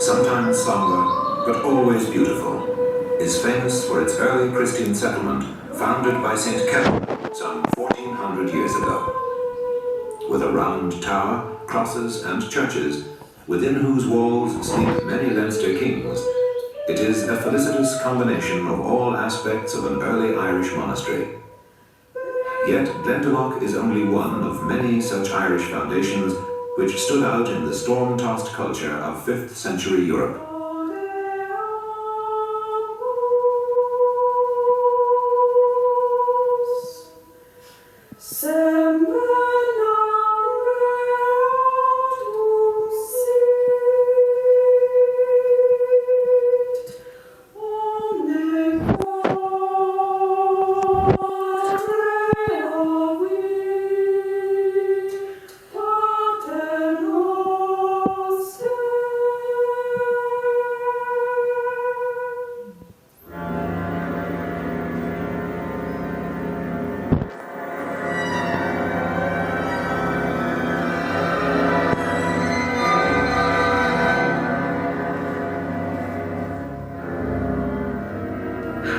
sometimes somber, but always beautiful, is famous for its early Christian settlement founded by St. Kevin some 1400 years ago. With a round tower, crosses and churches, within whose walls sleep many Leinster kings, it is a felicitous combination of all aspects of an early Irish monastery. Yet Glendalough is only one of many such Irish foundations which stood out in the storm-tossed culture of 5th century Europe.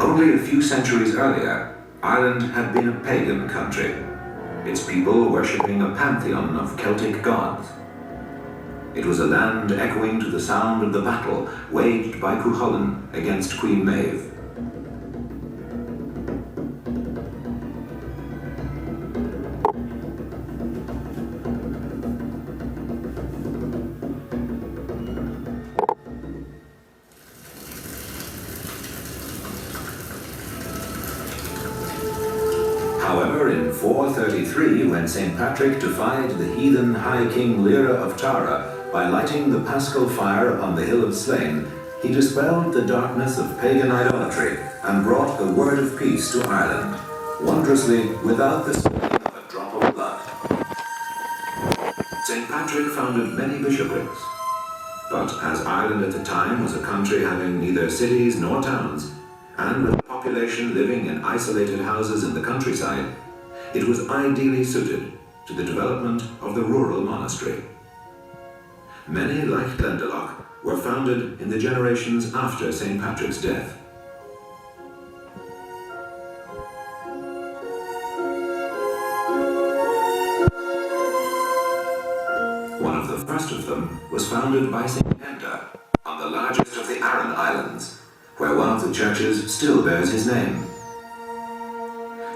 Only a few centuries earlier, Ireland had been a pagan country, its people worshipping a pantheon of Celtic gods. It was a land echoing to the sound of the battle waged by Cuchulainn against Queen Maeve. However, in 433, when St. Patrick defied the heathen High King Lyra of Tara by lighting the paschal fire upon the hill of Slane, he dispelled the darkness of pagan idolatry and brought the word of peace to Ireland, wondrously without the spilling of a drop of blood. St. Patrick founded many bishoprics, but as Ireland at the time was a country having neither cities nor towns, and with a population living in isolated houses in the countryside, it was ideally suited to the development of the rural monastery. Many, like Glendalough, were founded in the generations after St. Patrick's death. One of the first of them was founded by St. Enda on the largest of the Aran Islands, where one of the churches still bears his name.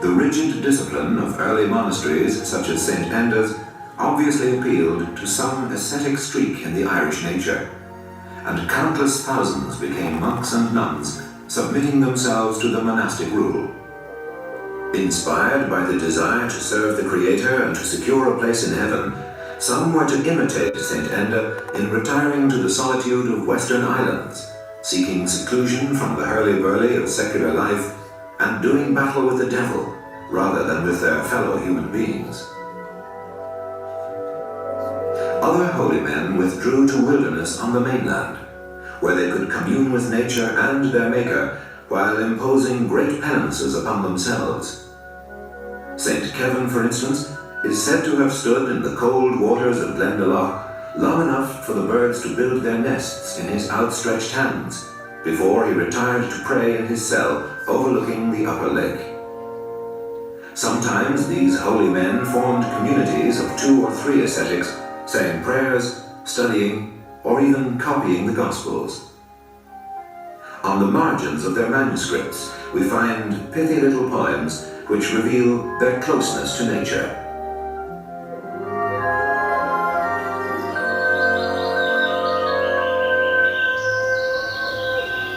The rigid discipline of early monasteries such as St. Enda's obviously appealed to some ascetic streak in the Irish nature, and countless thousands became monks and nuns, submitting themselves to the monastic rule. Inspired by the desire to serve the Creator and to secure a place in heaven, some were to imitate St. Enda in retiring to the solitude of Western Islands, seeking seclusion from the hurly-burly of secular life, and doing battle with the devil rather than with their fellow human beings. Other holy men withdrew to wilderness on the mainland, where they could commune with nature and their Maker while imposing great penances upon themselves. St. Kevin, for instance, is said to have stood in the cold waters of Glendalough long enough for the birds to build their nests in his outstretched hands, before he retired to pray in his cell overlooking the upper lake. Sometimes these holy men formed communities of 2 or 3 ascetics, saying prayers, studying, or even copying the Gospels. On the margins of their manuscripts, we find pithy little poems which reveal their closeness to nature.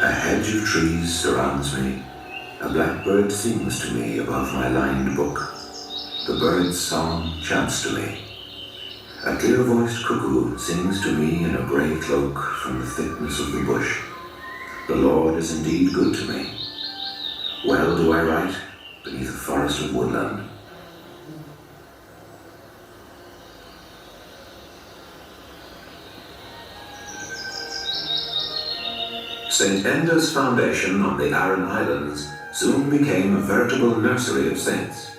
A hedge of trees surrounds me. A blackbird sings to me above my lined book. The bird's song chants to me. A clear-voiced cuckoo sings to me in a grey cloak from the thickness of the bush. The Lord is indeed good to me. Well do I write beneath a forest of woodland. St. Enda's foundation on the Aran Islands soon became a veritable nursery of saints.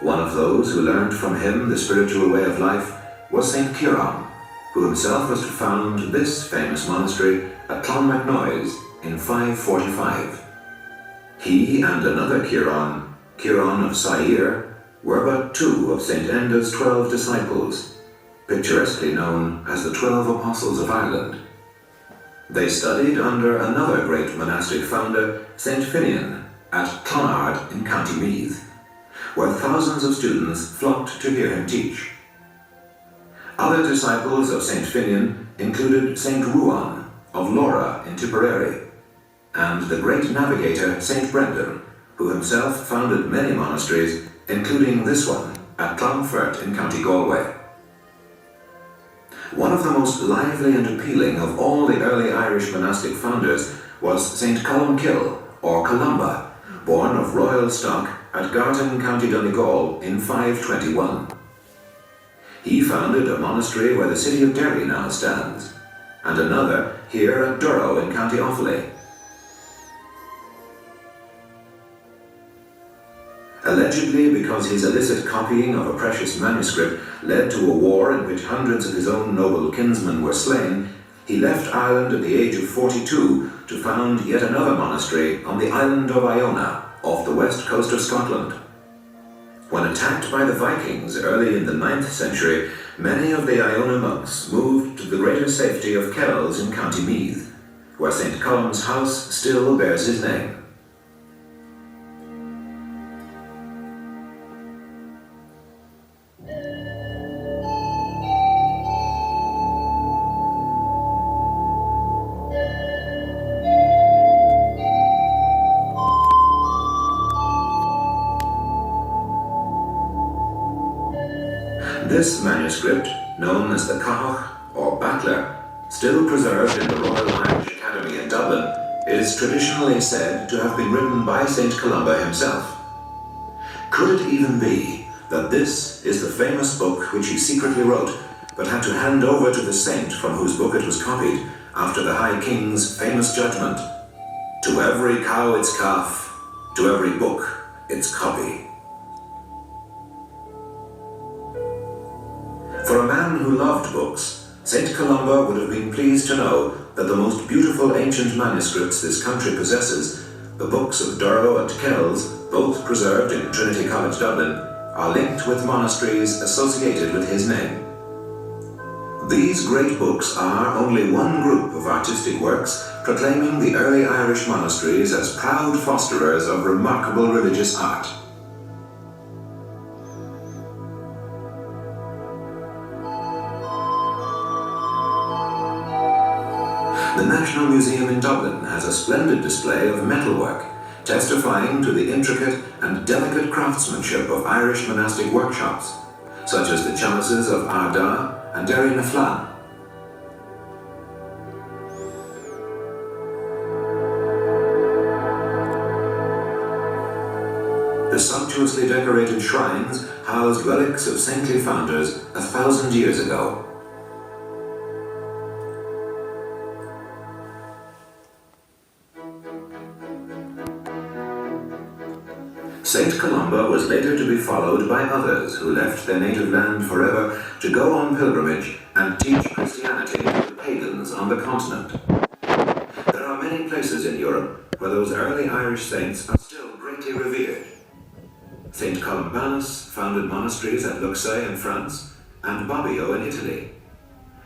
One of those who learned from him the spiritual way of life was St. Ciarán, who himself was to found this famous monastery at Clonmacnoise in 545. He and another Ciaran of Sair, were but two of St. Enda's 12 disciples, picturesquely known as the 12 Apostles of Ireland. They studied under another great monastic founder, St. Finian, at Clonard in County Meath, where thousands of students flocked to hear him teach. Other disciples of St. Finian included St. Ruan of Laura in Tipperary, and the great navigator St. Brendan, who himself founded many monasteries, including this one at Clonfert in County Galway. One of the most lively and appealing of all the early Irish monastic founders was St. Columkill, or Columba, born of royal stock at Gartan, County Donegal in 521. He founded a monastery where the city of Derry now stands, and another here at Durrow in County Offaly. Allegedly because his illicit copying of a precious manuscript led to a war in which hundreds of his own noble kinsmen were slain, he left Ireland at the age of 42 to found yet another monastery on the island of Iona, off the west coast of Scotland. When attacked by the Vikings early in the 9th century, many of the Iona monks moved to the greater safety of Kells in County Meath, where St. Colum's house still bears his name. This manuscript, known as the Cathach or Battler, still preserved in the Royal Irish Academy in Dublin, is traditionally said to have been written by St. Columba himself. Could it even be that this is the famous book which he secretly wrote, but had to hand over to the saint from whose book it was copied after the High King's famous judgment? To every cow its calf, to every book its copy. For a man who loved books, St. Columba would have been pleased to know that the most beautiful ancient manuscripts this country possesses, the books of Durrow and Kells, both preserved in Trinity College Dublin, are linked with monasteries associated with his name. These great books are only one group of artistic works proclaiming the early Irish monasteries as proud fosterers of remarkable religious art. The National Museum in Dublin has a splendid display of metalwork, testifying to the intricate and delicate craftsmanship of Irish monastic workshops, such as the chalices of Ardagh and Derry na Flan. The sumptuously decorated shrines housed relics of saintly founders 1,000 years ago. St. Columba was later to be followed by others who left their native land forever to go on pilgrimage and teach Christianity to the pagans on the continent. There are many places in Europe where those early Irish saints are still greatly revered. St. Columbanus founded monasteries at Luxeuil in France and Bobbio in Italy,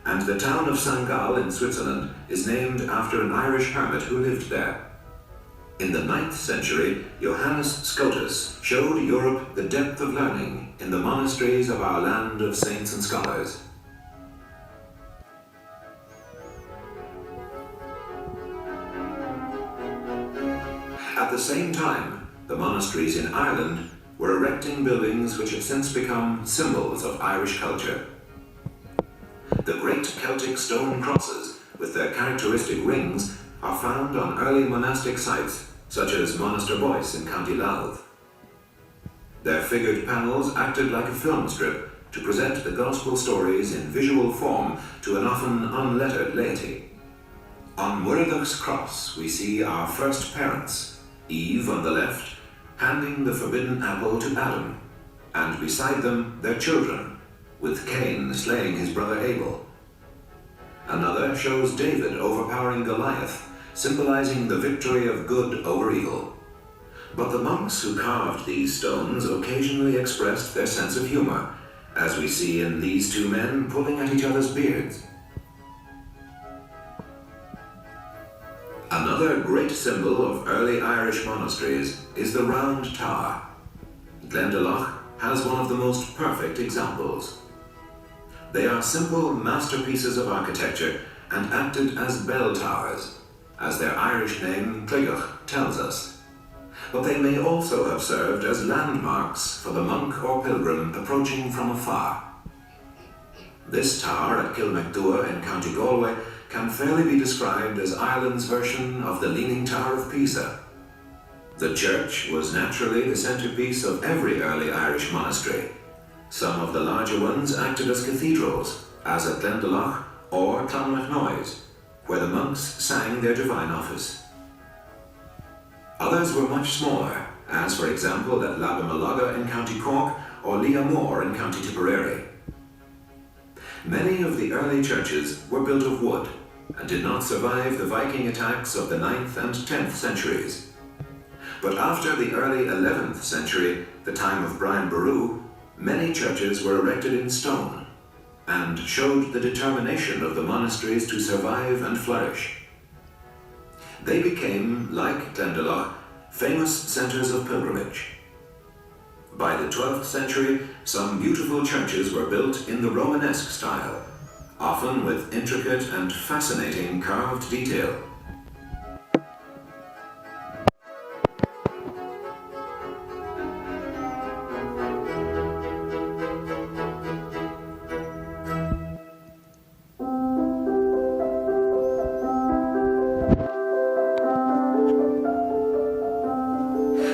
and the town of St. Gall in Switzerland is named after an Irish hermit who lived there. In the 9th century, Johannes Scotus showed Europe the depth of learning in the monasteries of our land of saints and scholars. At the same time, the monasteries in Ireland were erecting buildings which have since become symbols of Irish culture. The great Celtic stone crosses with their characteristic rings are found on early monastic sites such as Monaster Boyce in County Louth. Their figured panels acted like a film strip to present the gospel stories in visual form to an often unlettered laity. On Muiredagh's cross we see our first parents, Eve on the left, handing the forbidden apple to Adam, and beside them their children, with Cain slaying his brother Abel. Another shows David overpowering Goliath, symbolizing the victory of good over evil. But the monks who carved these stones occasionally expressed their sense of humor, as we see in these two men pulling at each other's beards. Another great symbol of early Irish monasteries is the round tower. Glendalough has one of the most perfect examples. They are simple masterpieces of architecture and acted as bell towers, as their Irish name Clogach tells us. But they may also have served as landmarks for the monk or pilgrim approaching from afar. This tower at Kilmacduagh in County Galway can fairly be described as Ireland's version of the Leaning Tower of Pisa. The church was naturally the centerpiece of every early Irish monastery. Some of the larger ones acted as cathedrals, as at Glendalough or Clonmacnoise, where the monks sang their divine office. Others were much smaller, as for example at Labamalaga in County Cork or Leamore in County Tipperary. Many of the early churches were built of wood and did not survive the Viking attacks of the 9th and 10th centuries. But after the early 11th century, the time of Brian Boru, many churches were erected in stone and showed the determination of the monasteries to survive and flourish. They became, like Glendalough, famous centers of pilgrimage. By the 12th century, some beautiful churches were built in the Romanesque style, often with intricate and fascinating carved detail.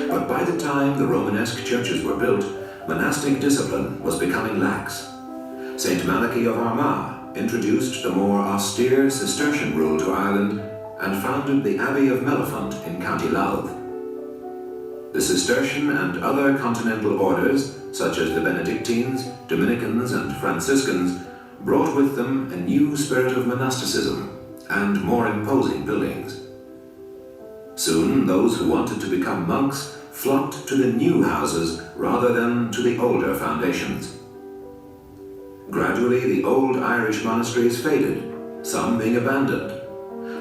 But by the time the Romanesque churches were built, monastic discipline was becoming lax. Saint Malachy of Armagh introduced the more austere Cistercian rule to Ireland and founded the Abbey of Mellifont in County Louth. The Cistercian and other continental orders, such as the Benedictines, Dominicans, and Franciscans, brought with them a new spirit of monasticism and more imposing buildings. Soon, those who wanted to become monks flocked to the new houses rather than to the older foundations. Gradually, the old Irish monasteries faded, some being abandoned,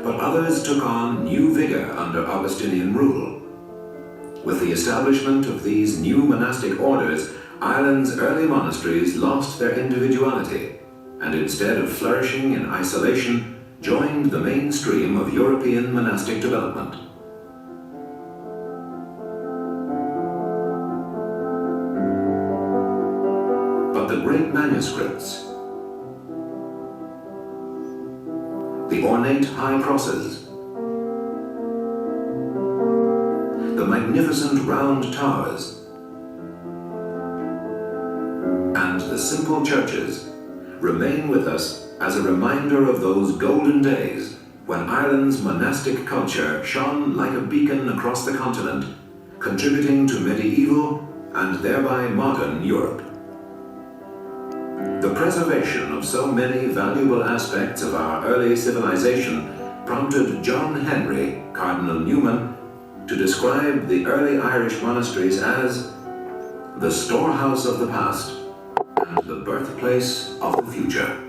but others took on new vigor under Augustinian rule. With the establishment of these new monastic orders, Ireland's early monasteries lost their individuality, and instead of flourishing in isolation, joined the mainstream of European monastic development. But the great manuscripts, the ornate high crosses, the magnificent round towers, and the simple churches remain with us as a reminder of those golden days when Ireland's monastic culture shone like a beacon across the continent, contributing to medieval and thereby modern Europe. The preservation of so many valuable aspects of our early civilization prompted John Henry, Cardinal Newman, to describe the early Irish monasteries as the storehouse of the past and the birthplace of the future.